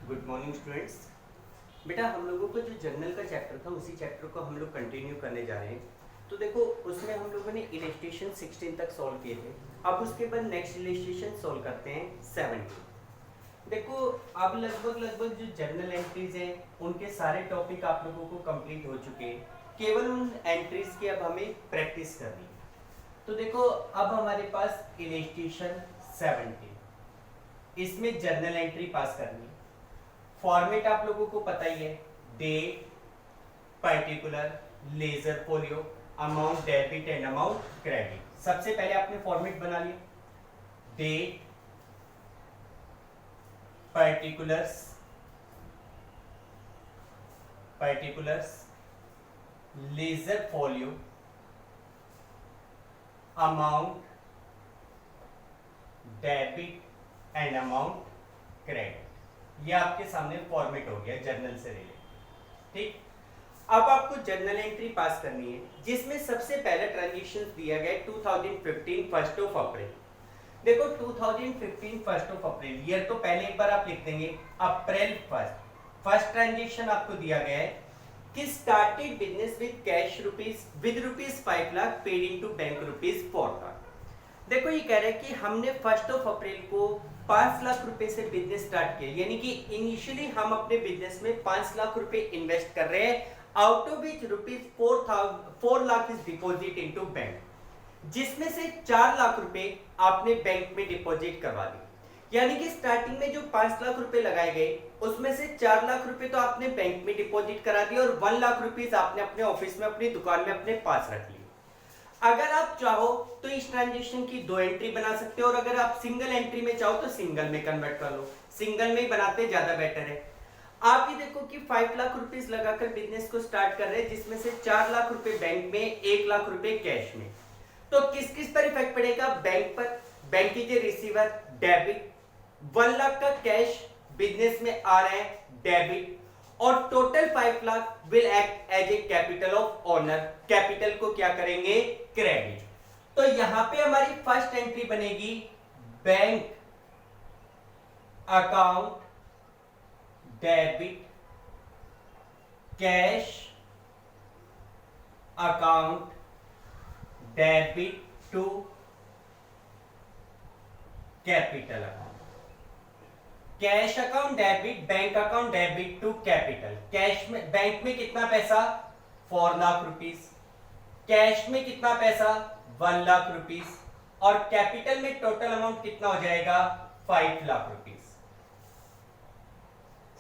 Good morning students. बेटा हम लोगों को जो जर्नल का चैप्टर था उसी चैप्टर को हम लोग कंटिन्यू करने जा रहे हैं। तो देखो उसमें हम लोगों ने इलस्ट्रेशन 16 तक सॉल्व किए थे। अब उसके बाद नेक्स्ट इलस्ट्रेशन सॉल्व करते हैं 17। देखो अब लगभग जो जर्नल एंट्रीज हैं उनके सारे टॉपिक आप लोगों को कंप्लीट हो चुके हैं। केवल उन एंट्रीज की अब हमें प्रैक्टिस करनी है। तो देखो अब हमारे पास इलस्ट्रेशन 17, इसमें जर्नल एंट्री पास करनी है। फॉर्मेट आप लोगों को पता ही है, date, particular, ledger folio, amount debit and amount credit. सबसे पहले आपने फॉर्मेट बना लिया, date, particulars, ledger folio, amount debit and amount credit. ये आपके सामने फॉर्मेट हो गया जर्नल से रिलेटेड। ठीक, अब आपको जर्नल एंट्री पास करनी है जिसमें सबसे पहला ट्रांजेक्शन दिया गया 2015 फर्स्ट ऑफ अप्रैल। देखो 2015 फर्स्ट ऑफ अप्रैल ईयर तो पहले एक बार आप लिख देंगे, अप्रैल फर्स्ट ट्रांजेक्शन आपको दिया गया है कि started business with cash rupees 5 lakh paid into bank rupees 4 lakh. देखो ये कह रहा है कि हमने फर्स्ट ऑफ अप्रैल को 5 लाख रुपए से बिजनेस स्टार्ट किया, यानी कि इनिशियली हम अपने बिजनेस में 5 लाख रुपए इन्वेस्ट कर रहे हैं, out of which rupees 4 lakh is deposit into bank, जिसमें से 4 लाख रुपए आपने बैंक में डिपॉजिट करवा दी। यानी कि स्टार्टिंग में जो 5 लाख रुपए लगाए गए उसमें से 4 लाख रुपए तो आपने बैंक में डिपॉजिट करा दिया और 1 लाख रुपीज आपने अपने ऑफिस में अपनी दुकान में अपने पास रख ली। अगर आप चाहो तो इस ट्रांजेक्शन की 2 एंट्री बना सकते हो और अगर आप सिंगल एंट्री में चाहो तो सिंगल में कन्वर्ट कर लो। सिंगल में ही बनाते ज्यादा बेटर है। आप ये देखो कि 5 लाख रुपीस लगाकर बिजनेस को स्टार्ट कर रहे हैं, जिसमें से 4 लाख रुपए बैंक में, 1 लाख रुपए कैश में। तो किस किस पर इफेक्ट पड़ेगा? बैंक पर, बैंक की जो रिसीवर डेबिट, 1 लाख का कैश बिजनेस में आ रहा है डेबिट, और total 5 lakh will act as a capital of owner. Capital को क्या करेंगे? क्रेडिट। तो यहां पे हमारी फर्स्ट एंट्री बनेगी bank account debit cash account debit to capital account. Cash account debit, bank account debit to capital. Cash में, बैंक में कितना पैसा? 4 लाख रुपीस। कैश में कितना पैसा? 1 लाख रुपीस। और कैपिटल में टोटल अमाउंट कितना हो जाएगा? 5 lakh rupees.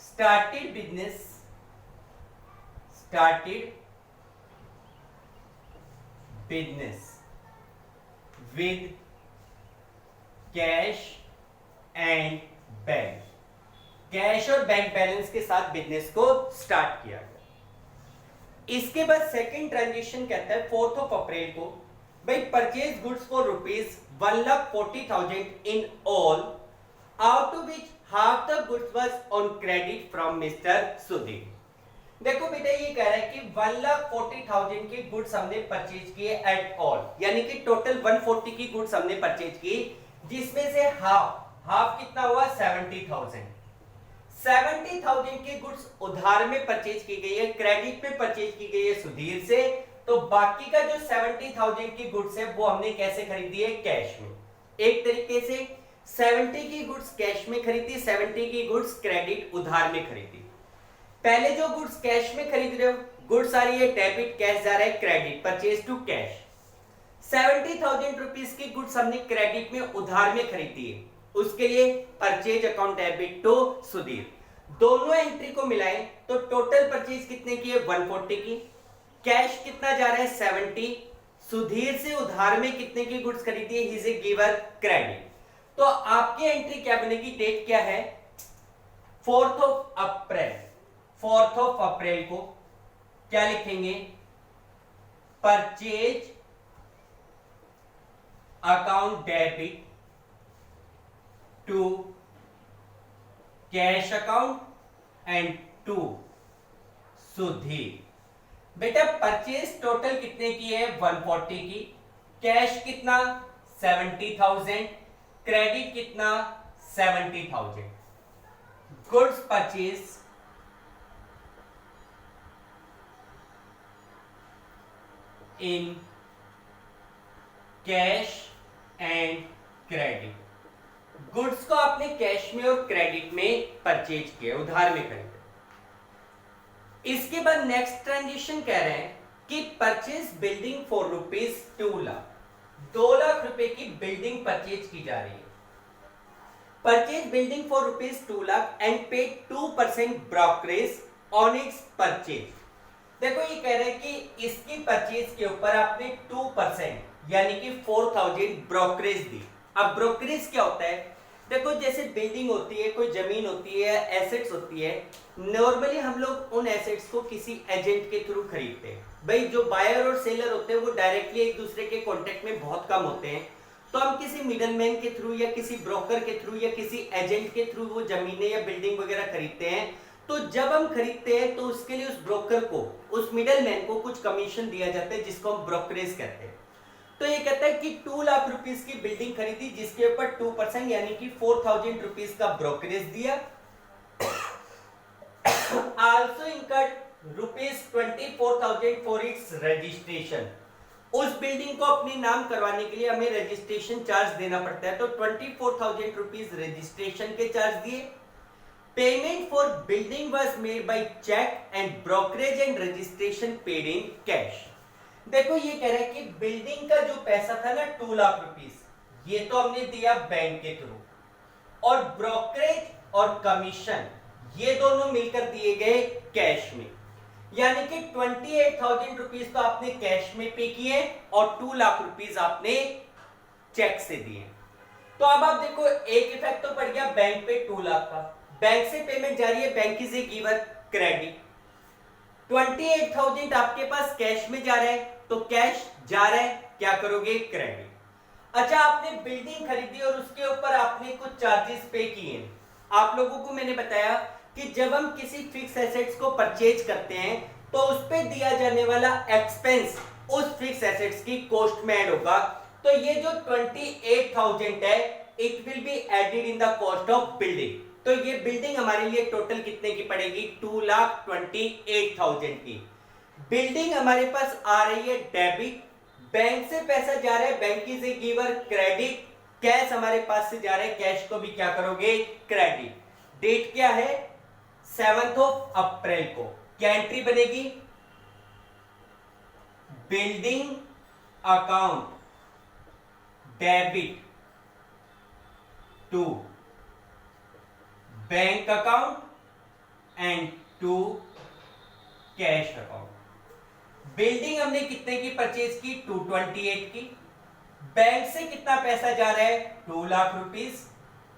Started business with cash and bank. Cash और बैंक बैलेंस के साथ बिजनेस को स्टार्ट किया गया। इसके बाद सेकंड ट्रांजेक्शन कहता है 4th ऑफ अप्रैल को, भाई purchase goods for rupees 1,40,000 in all, out of which half the goods was on credit from mister Sudhir. देखो बेटा ये कह रहा है कि 1,40,000 के गुड्स हमने परचेज किए एट ऑल, यानी कि टोटल 140 की गुड्स हमने परचेज की, जिसमें से हाफ कितना हुआ? 70,000। 70,000 की गुड्स उधार में परचेज की गई है, क्रेडिट में परचेज की गई है सुधीर से। तो बाकी का जो 70,000 की गुड्स है वो हमने कैसे खरीदी है? कैश में। एक तरीके से 70 की गुड्स कैश में खरीदी, 70 की गुड्स क्रेडिट उधार में खरीदी। पहले जो गुड्स कैश में खरीद रहे हो, गुड्स आ रही है डेबिट, कैश जा रहा है credit, purchase to cash. 70,000 rupees की गुड्स हमने क्रेडिट में उधार में खरीदी है, उसके लिए purchase account debit to Sudhir. दोनों एंट्री को मिलाएं तो टोटल परचेज कितने की है? 140 की। कैश कितना जा रहा है? 70। सुधीर से उधार में कितने की गुड्स खरीदी है? He is a giver credit. तो आपकी एंट्री क्या बनेगी? डेट क्या है? 4th of April. 4th of April को क्या लिखेंगे? Purchase account debit to cash account and to Sudhir. बेटा परचेज टोटल कितने की है? 140 की। कैश कितना? 70,000। क्रेडिट कितना? 70,000। Goods purchase in cash and credit. Goods को आपने कैश में और क्रेडिट में परचेज किया, उधार में खरीदा। इसके बाद नेक्स्ट ट्रांजेक्शन कह रहे हैं कि purchase building for rupees 2 lakh, 2 lakh रुपए की बिल्डिंग परचेज की जा रही है। Purchase building for rupees 2 lakh and पे 2% ब्रोकरेज ऑन इट्स परचेज। देखो ये कह रहे हैं कि इसकी परचेज के ऊपर आपने 2% यानी कि 4000 ब्रोकरेज दी। अब ब्रोकरेज क्या होता है? देखो जैसे बिल्डिंग होती है, कोई जमीन होती है, एसेट्स होती है, नॉर्मली हम लोग उन एसेट्स को किसी एजेंट के थ्रू खरीदते हैं। भाई जो बायर और सेलर होते हैं वो डायरेक्टली एक दूसरे के कांटेक्ट में बहुत कम होते हैं, तो हम किसी मिडलमैन के थ्रू या किसी ब्रोकर के थ्रू या किसी एजेंट के थ्रू वो जमीनें या बिल्डिंग वगैरह खरीदते हैं। तो जब हम खरीदते हैं तो उसके लिए उस ब्रोकर को, उस मिडलमैन को कुछ कमीशन दिया जाता है जिसको हम ब्रोकरेज कहते हैं। तो ये कहता है कि 2 लाख रुपीस की बिल्डिंग खरीदी जिसके ऊपर 2% यानी कि 4000 रुपीस का ब्रोकरेज दिया। Also incurred rupees 24,000 for its registration. उस बिल्डिंग को अपने नाम करवाने के लिए हमें रजिस्ट्रेशन चार्ज देना पड़ता है, तो 24,000 रुपीस रजिस्ट्रेशन के चार्ज दिए। Payment for building was made by cheque and brokerage and registration paid in cash. देखो ये कह रहा है कि बिल्डिंग का जो पैसा था ना 2 लाख रुपीस, ये तो हमने दिया बैंक के थ्रू, और ब्रोकरेज और कमीशन ये दोनों मिलकर दिए गए कैश में। यानी कि 28,000 रुपीस तो आपने कैश में पे किए और 2 लाख रुपीस आपने चेक से दिए। तो अब आप देखो एक इफेक्ट तो पड़ गया बैंक पे 2 लाख का, बैंक से पेमेंट जा रही है, bank is a giver credit. 28,000 आपके पास कैश में जा रहा है, तो कैश जा रहा है, क्या करोगे? क्रेडिट। अच्छा आपने बिल्डिंग खरीदी और उसके ऊपर आपने कुछ चार्जेस पे किए। आप लोगों को मैंने बताया कि जब हम किसी फिक्स एसेट्स को परचेज करते हैं तो उस पे दिया जाने वाला एक्सपेंस उस फिक्स एसेट्स की कॉस्ट में ऐड होगा। तो ये जो 28,000 है it will be added in the cost of building. तो ये बिल्डिंग हमारे लिए टोटल कितने की पड़ेगी? 2,28,000 की। बिल्डिंग हमारे पास आ रही है डेबिट, बैंक से पैसा जा रहा है, bank is a giver credit, cash हमारे पास से जा रहा है, कैश को भी क्या करोगे? क्रेडिट। डेट क्या है? 7 अप्रैल को। क्या एंट्री बनेगी? Building account debit to bank account and to cash account. Building हमने कितने की परचेज की? 228 की। बैंक से कितना पैसा जा रहा है? 2 लाख रुपीस।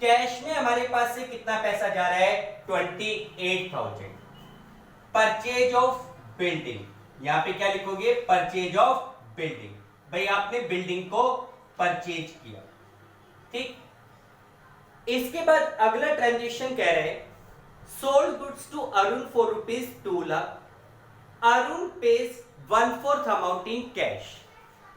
कैश में हमारे पास से कितना पैसा जा रहा है? 28,000। परचेज ऑफ बिल्डिंग, यहां पे क्या लिखोगे? Purchase of building. भाई आपने बिल्डिंग को परचेज किया, ठीक। इसके बाद अगला ट्रांजेक्शन कह रहे हैं sold goods to Arun for rupees 2 lakh, Arun pays 1/4 amount in cash.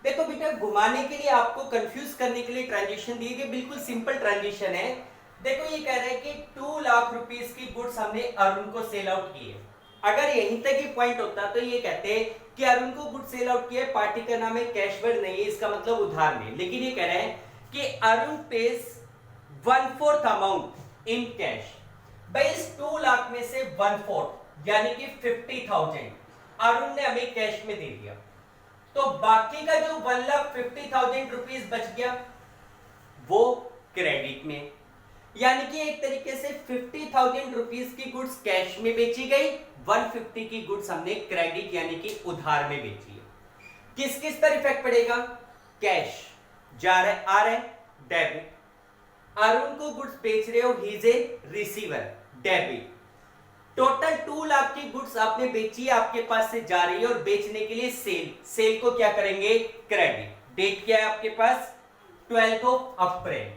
देखो बेटा घुमाने के लिए, आपको कंफ्यूज करने के लिए ट्रांजेक्शन दिए गए, बिल्कुल सिंपल ट्रांजेक्शन है। देखो ये कह रहा है कि 2 लाख रुपीस की गुड्स हमने अरुण को सेल आउट किए। अगर यहीं तक ही पॉइंट होता तो ये कहते हैं कि अरुण को गुड सेल आउट किया, पार्टी का नाम है, कैश वर्ड नहीं है, इसका मतलब उधार नहीं। लेकिन ये कह रहे हैं कि Arun pays 1/4 amount in cash. भाई इस 2 लाख में से 1/4 यानी कि 50,000 अरुण ने हमें कैश में दे दिया, तो बाकी का जो 1,50,000 रुपीज बच गया वो क्रेडिट में। यानी कि एक तरीके से 50,000 रुपीज की गुड्स कैश में बेची गई, 150 की गुड्स हमने क्रेडिट यानी कि उधार में बेची है। किस किस पर इफेक्ट पड़ेगा? कैश जा रहा है, आ रहा है, डेबिट। अरुण को गुड्स बेच रहे हो, he is A receiver, debit. Total 2 lakh की गुड्स आपने बेची है, आपके पास से जा रही है, और बेचने के लिए सेल को क्या करेंगे? क्रेडिट। डेट क्या है आपके पास? 12 अप्रैल।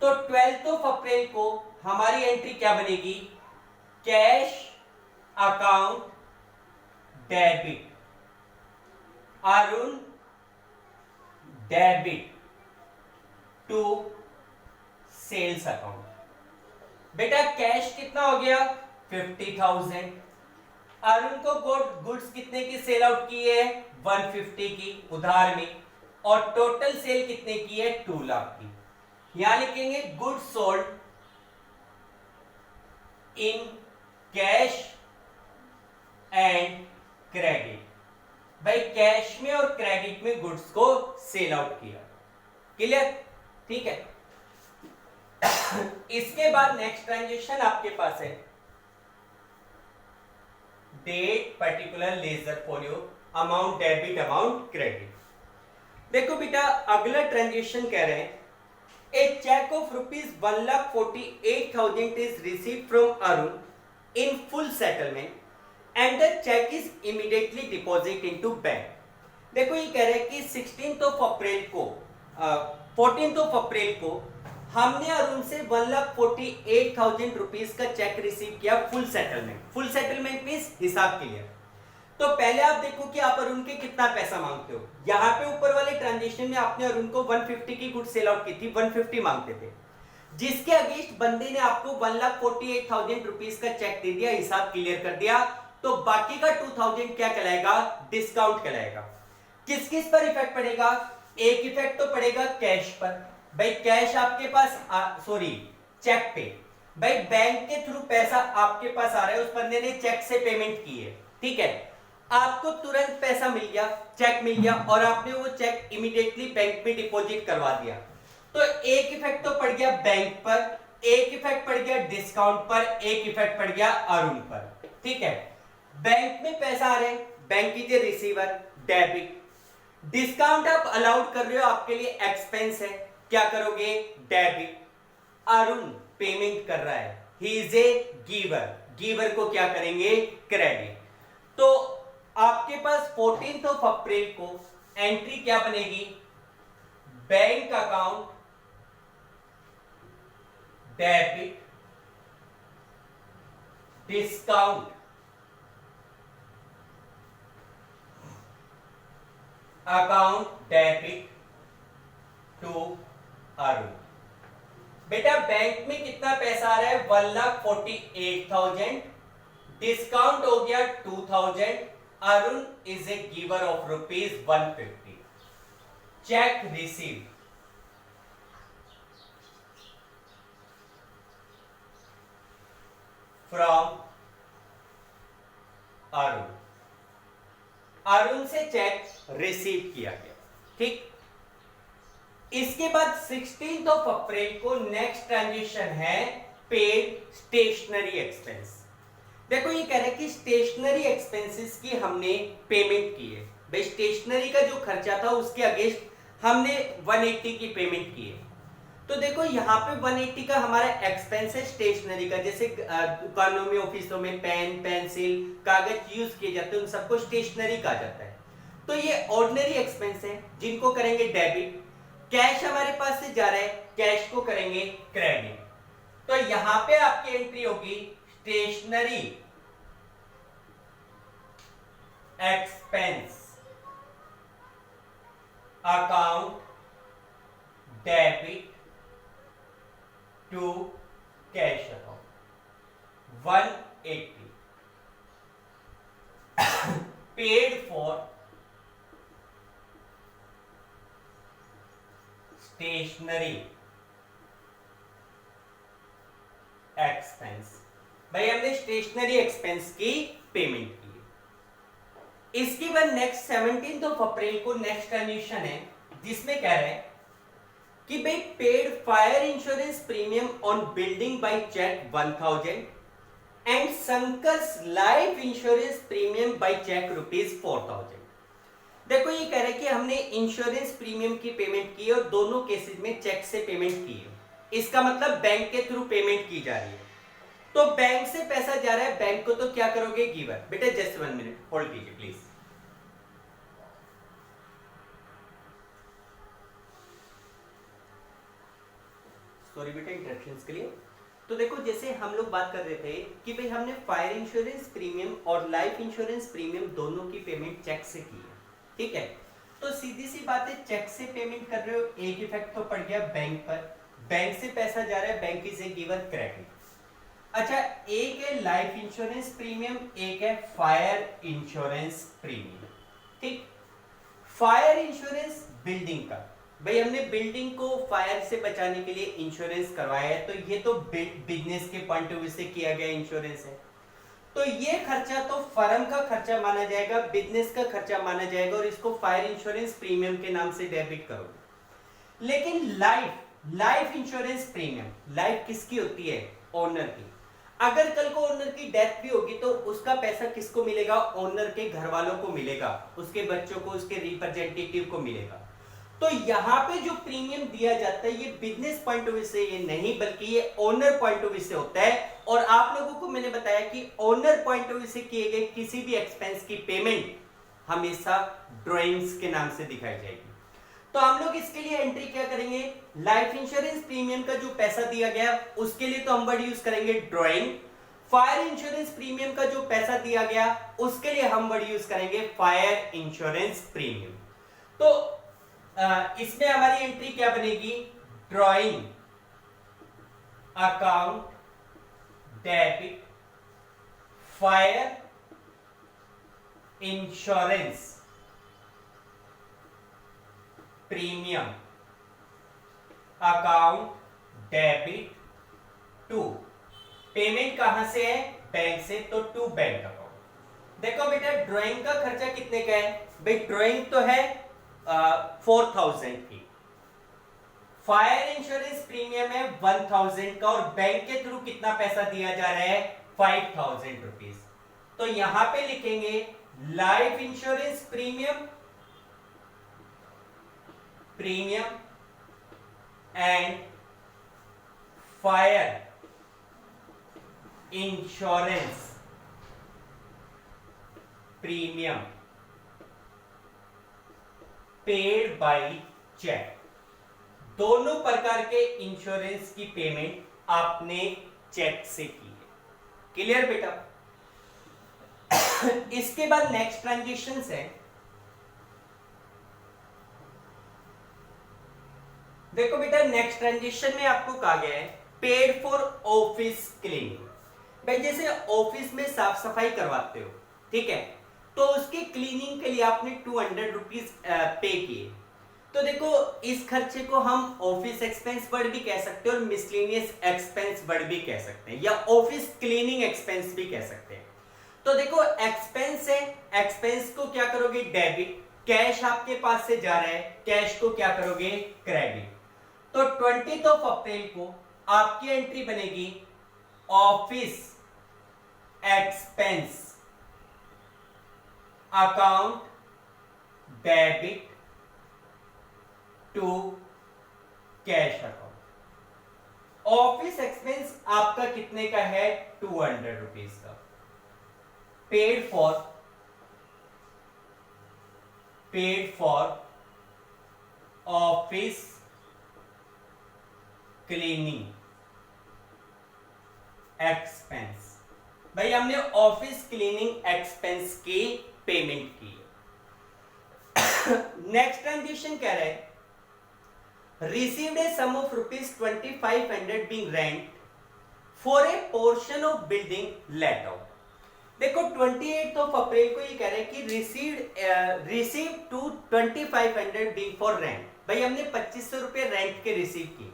तो 12 अप्रैल को हमारी एंट्री क्या बनेगी? Cash account debit, Arun debit to sales account. बेटा कैश कितना हो गया 50,000। अरुण को गुड्स कितने की सेल आउट की है 150 की उधार में, और टोटल सेल कितने की है 2 लाख की। यहां लिखेंगे goods sold in cash and credit. भाई कैश में और क्रेडिट में गुड्स को सेल आउट किया। क्लियर? ठीक है। इसके बाद नेक्स्ट ट्रांजेक्शन आपके पास है date particular ledger folio amount debit amount credit. देखो बेटा अगला ट्रांजेक्शन कह रहे हैं a cheque of ₹1,48,000 is received from Arun in full settlement and the cheque is immediately deposit into bank. देखो ये कह रहे हैं कि 14th ऑफ अप्रैल को हमने अरुण से 1,48,000 रुपीज का चेक रिसीव किया full settlement. Full settlement means हिसाब क्लियर। तो पहले आप देखो कि आप अरुण के कितना पैसा मांगते हो। यहाँ पे ऊपर वाले ट्रांजेक्शन में आपने अरुण को 150 की गुड सेल आउट की थी, 150 मांगते थे, जिसके अगेंस्ट बंदे ने आपको 1,48,000 रुपीज का चेक दे दिया, हिसाब क्लियर कर दिया। तो बाकी का 2,000 क्या कहलाएगा डिस्काउंट कहलाएगा। किस किस पर इफेक्ट पड़ेगा? एक इफेक्ट तो पड़ेगा कैश पर। भाई कैश आपके पास चेक पे, भाई बैंक के थ्रू पैसा आपके पास आ रहा है, उस बंदे ने चेक से पेमेंट की है, ठीक है, आपको तुरंत पैसा मिल गया, चेक मिल गया और आपने वो चेक इमीडिएटली बैंक में डिपॉजिट करवा दिया। तो एक इफेक्ट तो पड़ गया बैंक पर, एक इफेक्ट पड़ गया डिस्काउंट पर, एक इफेक्ट पड़ गया अरुण पर, ठीक है। बैंक में पैसा आ रहे हैं, bank is a receiver, debit. Discount आप अलाउड कर रहे हो, आपके लिए एक्सपेंस है, क्या करोगे डेबिट। अरुण पेमेंट कर रहा है, he is a giver, giver को क्या करेंगे क्रेडिट। तो आपके पास 14th ऑफ अप्रैल को एंट्री क्या बनेगी bank account debit discount account debit to Arun. बेटा बैंक में कितना पैसा आ रहा है 1,48,000, डिस्काउंट हो गया 2,000, Arun is a giver of ₹150। Check receive from Arun, Arun से चेक रिसीव किया गया, ठीक। इसके बाद 16th ऑफ अप्रैल को नेक्स्ट ट्रांजेक्शन है पेड स्टेशनरी एक्सपेंस। देखो ये कह रहा है कि स्टेशनरी एक्सपेंसेस की हमने पेमेंट की है। भाई स्टेशनरी का जो खर्चा था उसके अगेंस्ट हमने 180 की पेमेंट की है। तो देखो यहाँ पे 180 का हमारा एक्सपेंस है स्टेशनरी का, जैसे दुकानों में ऑफिसों में पेन पेंसिल कागज यूज किए जाते हैं, उन सबको स्टेशनरी कहा जाता है। तो ये ऑर्डिनरी एक्सपेंस है जिनको करेंगे डेबिट। कैश हमारे पास से जा रहा है, कैश को करेंगे क्रेडिट। तो यहां पे आपकी एंट्री होगी stationery expense account debit to cash account 180 paid for stationery expense. भाई हमने स्टेशनरी एक्सपेंस की पेमेंट की। इसके बाद नेक्स्ट 17th ऑफ अप्रैल को नेक्स्ट ट्रांजेक्शन है जिसमें कह रहे हैं कि भाई paid fire insurance premium on building by cheque 1000 and Shankar's life insurance premium by cheque ₹4,000। देखो ये कह रहे हैं कि हमने इंश्योरेंस प्रीमियम की पेमेंट की है और दोनों केसेस में चेक से पेमेंट की है। इसका मतलब बैंक के थ्रू पेमेंट की जा रही है। तो बैंक से पैसा जा रहा है, बैंक को तो क्या करोगे गिवर। बेटा जस्ट 1 मिनट होल्ड कीजिए प्लीज। सॉरी बेटा इंटरप्शंस के लिए। तो देखो जैसे हम लोग बात कर रहे थे कि भाई हमने फायर इंश्योरेंस प्रीमियम और लाइफ इंश्योरेंस प्रीमियम दोनों की पेमेंट चेक से की है, ठीक है। तो सीधी सी बात है, चेक से पेमेंट कर रहे हो, एक इफेक्ट तो पड़ गया बैंक पर, बैंक से पैसा जा रहा है, bank is a giver credit. अच्छा, एक है लाइफ इंश्योरेंस प्रीमियम, एक है फायर इंश्योरेंस प्रीमियम। ठीक, फायर इंश्योरेंस बिल्डिंग का, भाई हमने बिल्डिंग को फायर से बचाने के लिए इंश्योरेंस करवाया है, तो ये तो बिजनेस के पॉइंट ऑफ व्यू से किया गया इंश्योरेंस है, तो ये खर्चा तो फर्म का खर्चा माना जाएगा, बिजनेस का खर्चा माना जाएगा, और इसको फायर इंश्योरेंस प्रीमियम के नाम से डेबिट करोगे। लेकिन लाइफ इंश्योरेंस प्रीमियम, लाइफ किसकी होती है? ओनर की। अगर कल को ओनर की डेथ भी होगी तो उसका पैसा किसको मिलेगा? ओनर के घर वालों को मिलेगा, उसके बच्चों को, उसके रिप्रेजेंटेटिव को मिलेगा। तो यहाँ पे जो प्रीमियम दिया जाता है ये बिजनेस पॉइंट ऑफ व्यू से ये नहीं, बल्कि ये ओनर पॉइंट ऑफ व्यू से होता है। और आप लोगों को मैंने बताया कि ओनर पॉइंट ऑफ व्यू से किए गए किसी भी एक्सपेंस की पेमेंट हमेशा ड्राइंग्स के नाम से दिखाई जाएगी। तो हम लोग इसके लिए एंट्री क्या करेंगे? लाइफ इंश्योरेंस प्रीमियम का जो पैसा दिया गया उसके लिए तो हम वर्ड यूज करेंगे ड्राइंग। फायर इंश्योरेंस प्रीमियम का जो पैसा दिया गया उसके लिए हम वर्ड यूज करेंगे फायर इंश्योरेंस प्रीमियम। तो इसमें हमारी एंट्री क्या बनेगी? Drawing account debit fire insurance premium account debit to, payment कहां से है? बैंक से, तो टू बैंक अकाउंट। देखो बेटा, ड्राइंग का खर्चा कितने का है? भाई ड्राइंग तो है 4000 की, फायर इंश्योरेंस प्रीमियम है 1000 का, और बैंक के थ्रू कितना पैसा दिया जा रहा है? 5000 रुपीज। तो यहां पे लिखेंगे life insurance premium and fire insurance premium paid by cheque. दोनों प्रकार के इंश्योरेंस की पेमेंट आपने चेक से की है। क्लियर बेटा? इसके बाद नेक्स्ट ट्रांजेक्शंस है। देखो बेटा, नेक्स्ट ट्रांजेक्शन में आपको कहा गया है पेड फॉर ऑफिस क्लीनिंग। भाई जैसे ऑफिस में साफ सफाई करवाते हो, ठीक है, तो उसके क्लीनिंग के लिए आपने 200 रुपीज पे किए। तो देखो, इस खर्चे को हम ऑफिस एक्सपेंस वर्ड भी कह सकते हैं और मिसलेनियस एक्सपेंस वर्ड भी कह सकते हैं, या ऑफिस क्लीनिंग एक्सपेंस भी कह सकते हैं। तो देखो, एक्सपेंस है, एक्सपेंस को क्या करोगे? डेबिट। कैश आपके पास से जा रहा है, कैश को क्या करोगे? क्रेडिट। तो 20 अप्रैल को आपकी एंट्री बनेगी office expense account debit to cash account. Office expense आपका कितने का है? 200 रुपीज का। Paid for office cleaning expense. भाई हमने ऑफिस क्लीनिंग एक्सपेंस की पेमेंट की। नेक्स्ट ट्रांजेक्शन कह रहा है received a sum of ₹2500 being rent for a portion of building let out। देखो 28 अप्रैल को ये कह रहे हैं कि received to 2500 being for rent। भाई हमने 2500 रुपए रेंट के रिसीव किए।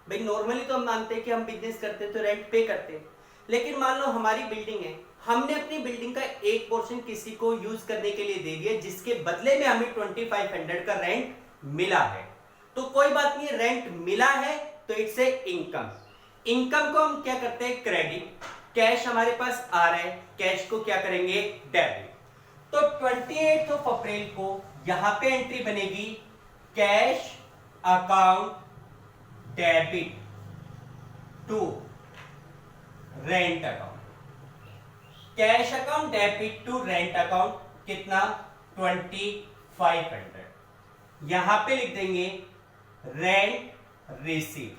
भाई नॉर्मली तो हम मानते हैं कि हम बिजनेस करते तो रेंट पे करते हैं, लेकिन मान लो हमारी बिल्डिंग है, हमने अपनी बिल्डिंग का एक पोर्शन किसी को यूज करने के लिए दे दिया, जिसके बदले में हमें 2500 का रेंट मिला है। तो कोई बात नहीं, रेंट मिला है तो इट्स ए इनकम। इनकम को हम क्या करते हैं? क्रेडिट। कैश हमारे पास आ रहा है, कैश को क्या करेंगे? डेबिट। तो 28 अप्रैल को यहां पे एंट्री बनेगी cash account debit to rent account. Cash account debit to rent account कितना? 2500। यहां पे लिख देंगे रेंट रिसीव।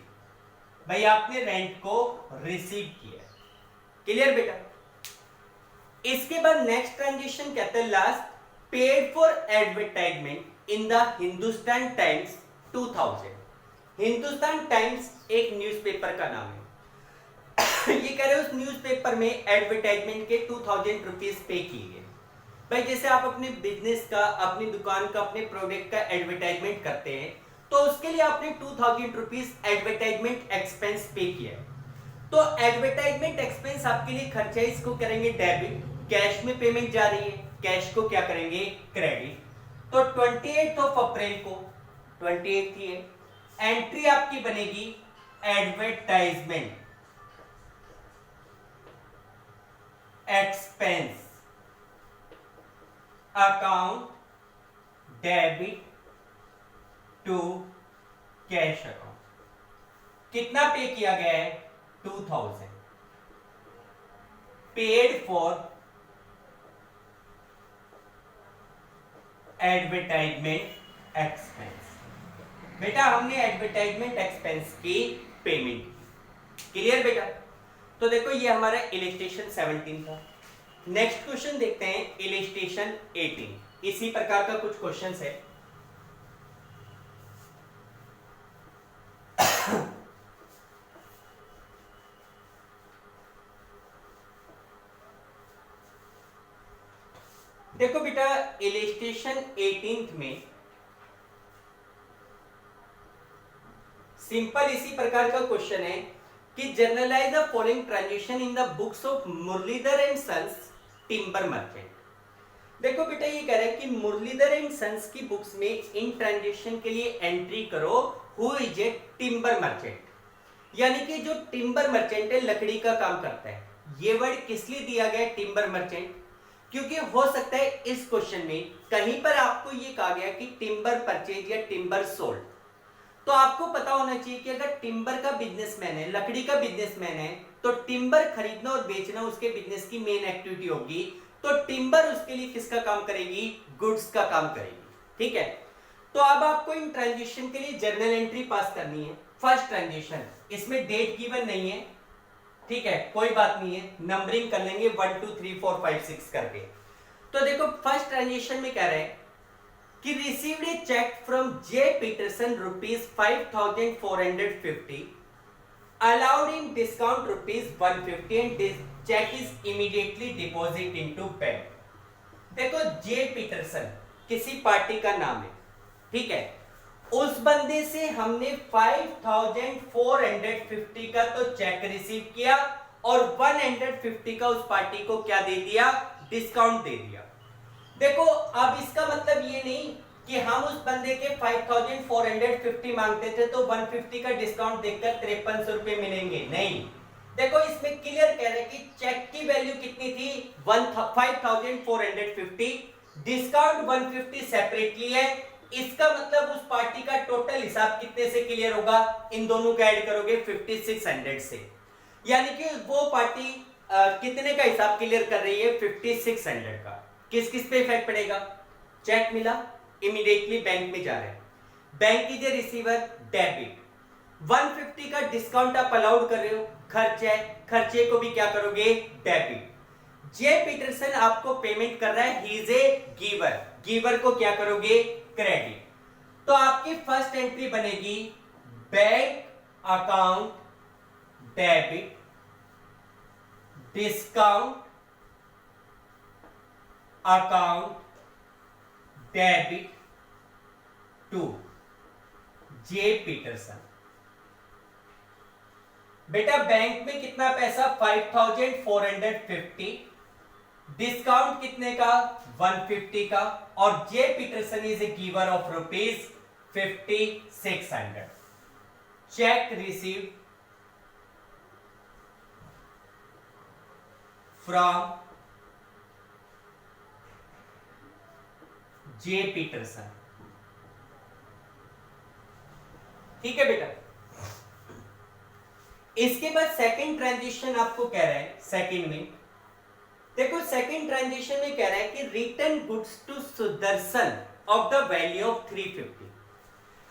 भाई आपने रेंट को रिसीव किया। क्लियर बेटा? इसके बाद नेक्स्ट ट्रांजेक्शन कहते हैं last, paid for advertisement in the Hindustan times 2000। Hindustan times एक न्यूज़पेपर का नाम है। ये कह रहे हैं उस न्यूज़पेपर में एडवर्टाइजमेंट के 2000 रुपीज पे किए गए। भाई जैसे आप अपने बिजनेस का, अपनी दुकान का, अपने प्रोडक्ट का एडवर्टाइजमेंट करते हैं तो उसके लिए आपने 2000 रुपीज एडवर्टाइजमेंट एक्सपेंस पे किया है। तो एडवर्टाइजमेंट एक्सपेंस आपके लिए खर्चा है, इसको करेंगे डेबिट। कैश में पेमेंट जा रही है, कैश को क्या करेंगे, क्रेडिट। तो 28 अप्रैल को 28 थी एंट्री आपकी बनेगी advertisement expense account debit to cash account. कितना पे किया गया है, 2000 पेड फॉर एडवर्टाइजमेंट एक्सपेंस। बेटा हमने एडवर्टाइजमेंट एक्सपेंस की पेमेंट की। क्लियर बेटा? तो देखो ये हमारा इलस्ट्रेशन 17 था। नेक्स्ट क्वेश्चन देखते हैं इलस्ट्रेशन 18। इसी प्रकार का कुछ क्वेश्चंस है। देखो बेटा इलस्ट्रेशन 18 में सिंपल इसी प्रकार का क्वेश्चन है कि journalise the following transaction in the books of Muralidhar and sons timber merchant. देखो बेटा ये कह रहा है कि मुरलीधर एंड सन्स की बुक्स में इन ट्रांजेक्शन के लिए एंट्री करो who is a timber merchant, यानी कि जो टिम्बर मर्चेंट है लकड़ी का काम करता है। ये वर्ड किस लिए दिया गया है टिम्बर मर्चेंट, क्योंकि हो सकता है इस क्वेश्चन में कहीं पर आपको ये कहा गया कि टिम्बर परचेज या टिम्बर सोल्ड, तो आपको पता होना चाहिए कि अगर टिम्बर का बिजनेसमैन है, लकड़ी का बिजनेसमैन है, तो टिम्बर खरीदना और बेचना उसके बिजनेस की मेन एक्टिविटी होगी। तो टिम्बर उसके लिए किसका काम करेगी, गुड्स का काम करेगी। ठीक है, तो अब आपको इन ट्रांजेक्शन के लिए जर्नल एंट्री पास करनी है। फर्स्ट ट्रांजेक्शन, इसमें डेट गिवन नहीं है, ठीक है, कोई बात नहीं है, नंबरिंग कर लेंगे 1 2 3 4 5 6 करके। तो देखो फर्स्ट ट्रांजेक्शन में कह रहे हैं कि received a cheque from J Peterson rupees 5450 allowed in discount rupees 150 and this check is immediately deposit into bank। देखो जे पीटरसन किसी पार्टी का नाम है, ठीक है, उस बंदे से हमने 5450 का तो चेक रिसीव किया और 150 का उस पार्टी को क्या दे दिया, डिस्काउंट दे दिया। देखो अब इसका मतलब ये नहीं कि हम उस बंदे के 5450 मांगते थे तो 150 का डिस्काउंट देकर 5300 रुपए मिलेंगे, नहीं। देखो इसमें क्लियर कह रहे हैं कि चेक की वैल्यू कितनी थी 5450, डिस्काउंट 150 सेपरेटली है। इसका मतलब उस पार्टी का टोटल हिसाब कितने से क्लियर होगा, इन दोनों का ऐड करोगे 5600 से, यानी कि वो पार्टी कितने का हिसाब क्लियर कर रही है, 5600 का। किस किस पे इफेक्ट पड़ेगा, चेक मिला इमीडिएटली बैंक में जा रहे हैं, bank is a receiver, debit. 150 का डिस्काउंट आप अलाउड कर रहे हो, खर्च है, खर्चे को भी क्या करोगे, डेबिट। जे पीटरसन आपको पेमेंट कर रहा है, he is a giver, giver को क्या करोगे, क्रेडिट। तो आपकी फर्स्ट एंट्री बनेगी bank account debit discount account debit to J Peterson. बेटा बैंक में कितना पैसा 5450, डिस्काउंट कितने का 150 का, और J Peterson is a giver of rupees 5600। Cheque received from J Peterson. ठीक है बेटा, इसके बाद सेकंड ट्रांजिशन आपको कह रहा है, सेकंड में देखो सेकंड ट्रांजिशन में कह रहा है कि return goods to Sudarshan of the value of 350।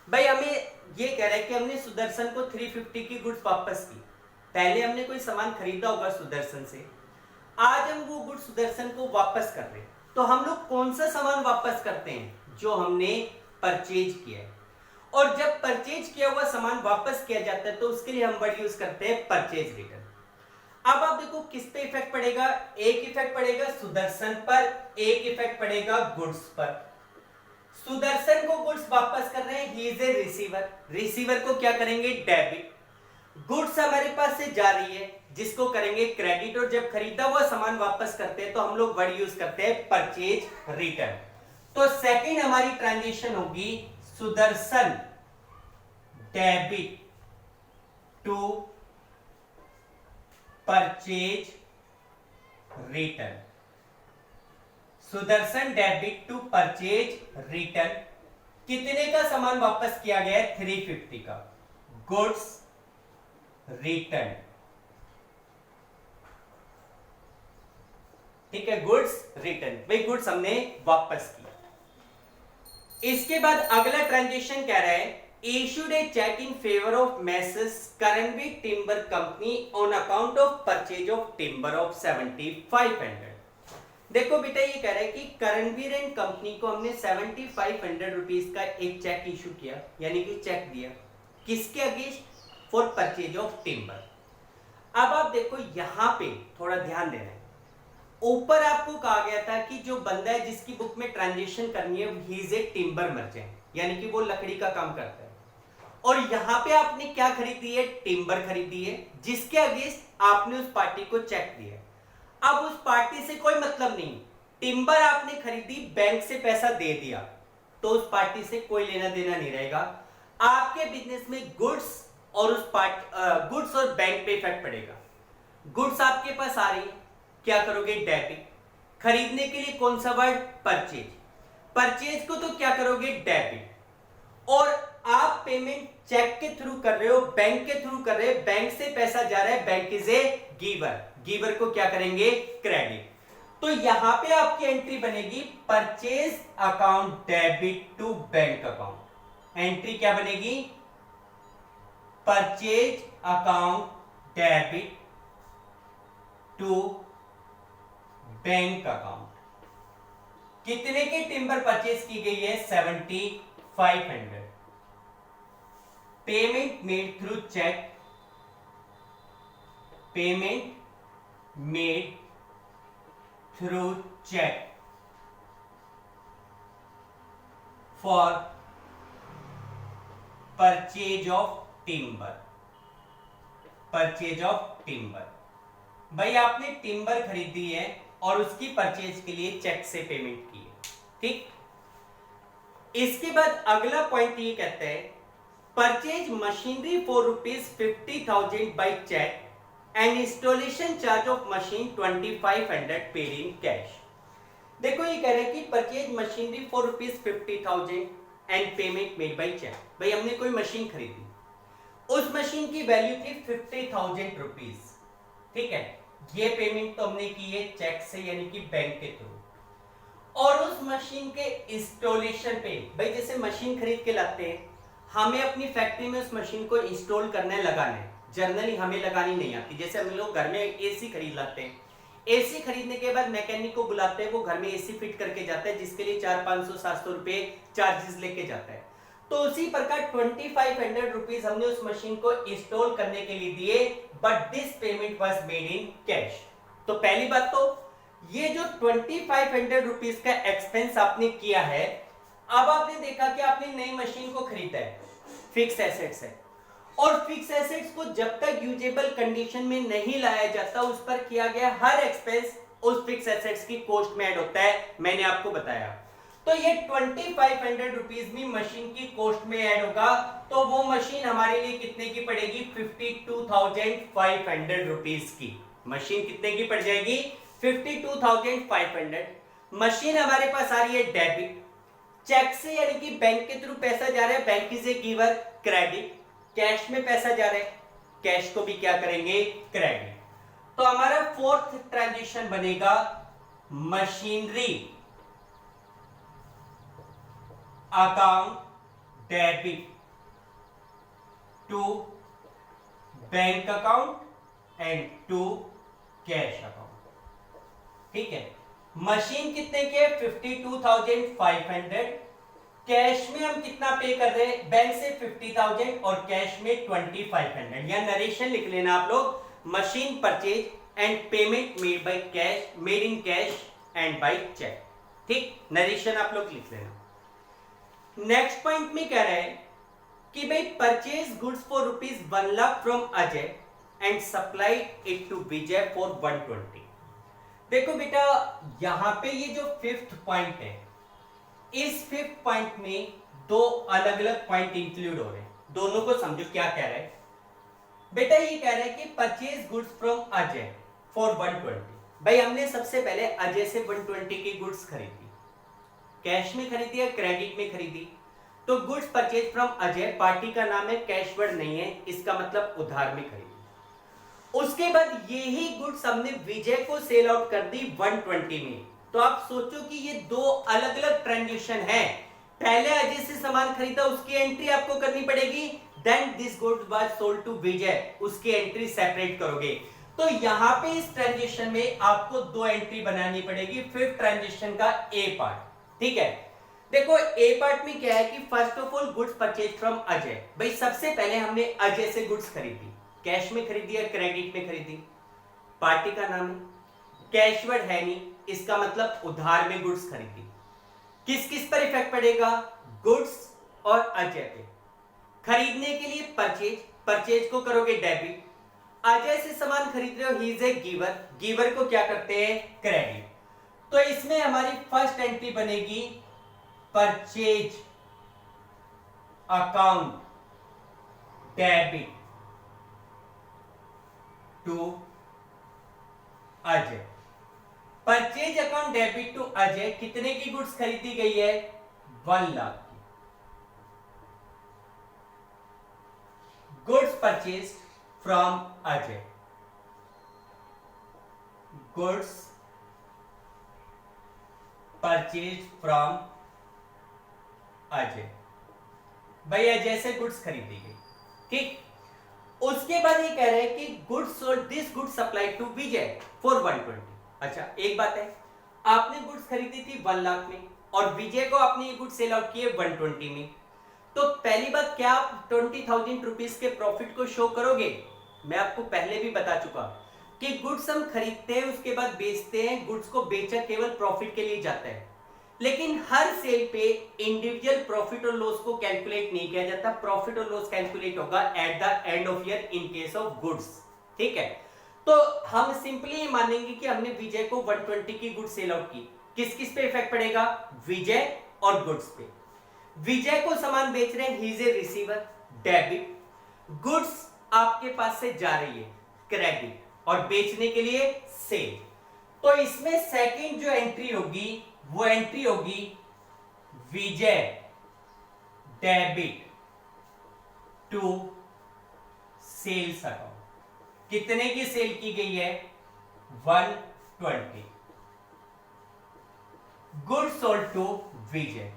भाई हमें ये कह रहा है कि हमने सुदर्शन को 350 की गुड्स वापस की। पहले हमने कोई सामान खरीदा होगा सुदर्शन से, आज हम वो गुड्स सुदर्शन को वापस कर रहे हैं। तो हम लोग कौन सा सामान वापस करते हैं, जो हमने परचेज किया है। और जब परचेज किया हुआ सामान वापस किया जाता है तो उसके लिए हम वर्ड यूज करते हैं परचेज रिटर्न। अब आप देखो किस पे इफेक्ट पड़ेगा, एक इफेक्ट पड़ेगा सुदर्शन पर, एक इफेक्ट पड़ेगा गुड्स पर। सुदर्शन को गुड्स वापस कर रहे हैं, ही इज ए रिसीवर, रिसीवर को क्या करेंगे डेबिट। गुड्स हमारे पास से जा रही है जिसको करेंगे क्रेडिट, और जब खरीदा हुआ सामान वापस करते हैं तो हम लोग वर्ड यूज करते हैं परचेज रिटर्न। तो सेकंड हमारी ट्रांजेक्शन होगी Sudarshan debit to purchase return. Sudarshan debit to purchase return, कितने का सामान वापस किया गया है, 350 का। गुड्स रिटर्न, ठीक है, गुड्स रिटर्न, भाई गुड्स हमने वापस किया। इसके बाद अगला ट्रांजेक्शन कह रहा है issued a check in favor of Messrs Karanveer Timber Company on account of purchase of timber of 7500। देखो बेटा ये कह रहा है कि करणवीर एंड कंपनी को हमने 7500 रुपीज का एक चेक इशू किया, यानी कि चेक दिया, किसके against, for purchase of timber. अब आप देखो यहां पे थोड़ा ध्यान देना है, ऊपर आपको कहा गया था कि जो बंदा है जिसकी बुक में ट्रांजेक्शन करनी है he is a timber merchant, यानी कि वो लकड़ी का काम करता है, और यहां पे आपने क्या खरीदी है, टिम्बर खरीदी है, जिसके अगेंस्ट आपने उस पार्टी को चेक दिया। अब उस पार्टी से कोई मतलब नहीं, टिम्बर आपने खरीदी, बैंक से पैसा दे दिया, तो उस पार्टी से कोई लेना देना नहीं रहेगा। आपके बिजनेस में गुड्स और उस गुड्स और बैंक पे इफेक्ट पड़ेगा। गुड्स आपके पास आ रही है, क्या करोगे डेबिट, खरीदने के लिए कौन सा वर्ड, परचेज, परचेज को तो क्या करोगे डेबिट, और आप पेमेंट चेक के थ्रू कर रहे हो, बैंक के थ्रू कर रहे हो, बैंक से पैसा जा रहा है, bank is a giver, giver को क्या करेंगे क्रेडिट। तो यहां पे आपकी एंट्री बनेगी purchase account debit to bank account. Entry क्या बनेगी, purchase account debit to bank account. कितने की टिम्बर परचेज की गई है, 7500। Payment made through cheque, payment made through cheque for purchase of timber, purchase of timber. भाई आपने टिम्बर खरीदी है और उसकी परचेज के लिए चेक से पेमेंट की है, ठीक। इसके बाद अगला पॉइंट ये कहता है purchase machinery for ₹50,000 by cheque and installation charge of machine 2500 paid in cash. देखो ये कह रहे हैं कि purchase machinery for ₹50,000 and payment made by cheque. भाई हमने कोई मशीन खरीदी, उस मशीन की वैल्यू थी 50,000 रुपीज, ठीक है, ये पेमेंट तो हमने की है चेक से यानी कि बैंक के थ्रू, और उस मशीन के इंस्टॉलेशन पे, भाई जैसे मशीन खरीद के लाते हैं, हमें अपनी फैक्ट्री में उस मशीन को इंस्टॉल करने लगाना है, जनरली हमें लगानी नहीं आती। जैसे हम लोग घर में एसी खरीद लाते हैं, एसी खरीदने के बाद मैकेनिक को बुलाते हैं, वो घर में एसी फिट करके जाता है, जिसके लिए 400-500-700 रुपए चार्जेस लेके जाता है। तो उसी प्रकार 2500 रुपीज हमने उस मशीन को इंस्टॉल करने के लिए दिए, but this payment was made in cash. तो पहली बात तो ये जो 2500 रुपीज का एक्सपेंस आपने किया है, अब आपने देखा कि आपने नई मशीन को खरीदा है, फिक्स एसेट्स है, और फिक्स एसेट्स को जब तक यूजेबल कंडीशन में नहीं लाया जाता, उस पर किया गया हर एक्सपेंस उस फिक्स एसेट्स की कॉस्ट में ऐड होता है, मैंने आपको बताया। तो ये 2500 रुपीज भी मशीन की कॉस्ट में ऐड होगा, तो वो मशीन हमारे लिए कितने की पड़ेगी, 52,500 रुपीज की। मशीन कितने की पड़ जाएगी, 52,500। मशीन हमारे पास आ रही है डेबिट, चेक से यानी कि बैंक के थ्रू पैसा जा रहा है, bank is a giver, credit, cash में पैसा जा रहा है, कैश को भी क्या करेंगे क्रेडिट। तो हमारा फोर्थ ट्रांजेक्शन बनेगा machinery account debit to bank account and to cash account, ठीक है। मशीन कितने के, 52,500, कैश में हम कितना पे कर रहे हैं, बैंक से 50,000 और कैश में 2500। या नरेशन लिख लेना आप लोग, machine purchase and payment made in cash and by cheque. ठीक, नरेशन आप लोग लिख लेना। नेक्स्ट पॉइंट में कह रहा है कि भाई purchase goods for ₹1,00,000 from Ajay and supply it to Vijay for 120। देखो बेटा, यहां पे ये जो फिफ्थ पॉइंट है, इस फिफ्थ पॉइंट में दो अलग अलग पॉइंट इंक्लूड हो रहे हैं। दोनों को समझो क्या कह रहा है बेटा। ये कह रहा है कि purchase goods from Ajay for 120। भाई हमने सबसे पहले अजय से 120 की गुड्स खरीदी, कैश में खरीदी या क्रेडिट में खरीदी? तो goods purchase from Ajay, party का नाम है, कैश वर्ड नहीं है, इसका मतलब उधार में खरीदी। उसके बाद यही गुड्स हमने विजय को सेल आउट कर दी 120 में। तो आप सोचो कि ये दो अलग अलग ट्रांजेक्शन है। पहले अजय से सामान खरीदा, उसकी एंट्री आपको करनी पड़ेगी, then this goods was sold to Vijay, उसकी एंट्री सेपरेट करोगे। तो यहां पे इस ट्रांजेक्शन में आपको दो एंट्री बनानी पड़ेगी, फिफ्थ ट्रांजेक्शन का ए पार्ट। ठीक है, देखो ए पार्ट में क्या है कि first of all goods purchase from Ajay. भाई सबसे पहले हमने अजय से गुड्स खरीदी, कैश में खरीदी या क्रेडिट में खरीदी? पार्टी का नाम है, कैश वर्ड है नहीं, इसका मतलब उधार में गुड्स खरीदी। किस किस पर इफेक्ट पड़ेगा? गुड्स और अजय पे। खरीदने के लिए परचेज, परचेज को करोगे डेबिट। अजय से सामान खरीद रहे हो, he is a giver, giver को क्या करते हैं? क्रेडिट। तो इसमें हमारी फर्स्ट एंट्री बनेगी purchase account debit to Ajay. Purchase account debit to Ajay, कितने की गुड्स खरीदी गई है? 1,00,000 की। Goods purchase from Ajay, goods purchase from Ajay. भाई अजय से गुड्स खरीदी गई, ठीक। उसके बाद ये कह रहे हैं कि goods sold, this goods supply to Vijay for 120। अच्छा एक बात है, आपने गुड्स खरीदी थी 1,00,000 में और विजय को आपने ये गुड्स सेल आउट किए 120 में। तो पहली बात, क्या आप 20,000 रुपीज के प्रॉफिट को शो करोगे? मैं आपको पहले भी बता चुका कि गुड्स हम खरीदते हैं, उसके बाद बेचते हैं, गुड्स को बेचा केवल प्रॉफिट के लिए जाता है, लेकिन हर सेल पे इंडिविजुअल प्रॉफिट और लॉस को कैलकुलेट नहीं किया जाता। प्रॉफिट और लॉस कैलकुलेट होगा at the end of year in case of goods, ठीक है। तो हम सिंपली ये मानेंगे कि हमने विजय को 120 की गुड्स सेल आउट की। किस किस पे इफेक्ट पड़ेगा? विजय और गुड्स पे। विजय को सामान बेच रहे हैं, ही is A receiver, debit. Goods आपके पास से जा रही है, क्रेडिट, और बेचने के लिए सेल। तो इसमें सेकंड जो एंट्री होगी वो एंट्री होगी Vijay debit to sales account. कितने की सेल की गई है? 120। Goods sold to Vijay,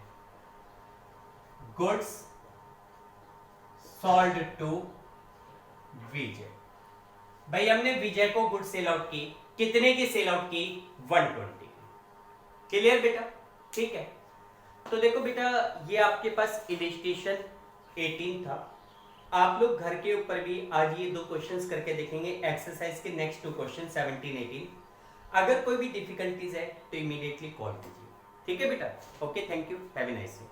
goods sold to Vijay. भाई हमने विजय को गुड सेल आउट की, कितने की सेल आउट की? 120। क्लियर बेटा? ठीक है। तो देखो बेटा, ये आपके पास इलस्ट्रेशन 18 था। आप लोग घर के ऊपर भी आज ये दो क्वेश्चंस करके देखेंगे, एक्सरसाइज के नेक्स्ट 2 क्वेश्चन 17, 18। अगर कोई भी डिफिकल्टीज है तो इमीडिएटली कॉल कीजिए, ठीक है बेटा? Okay, thank you, have a nice day.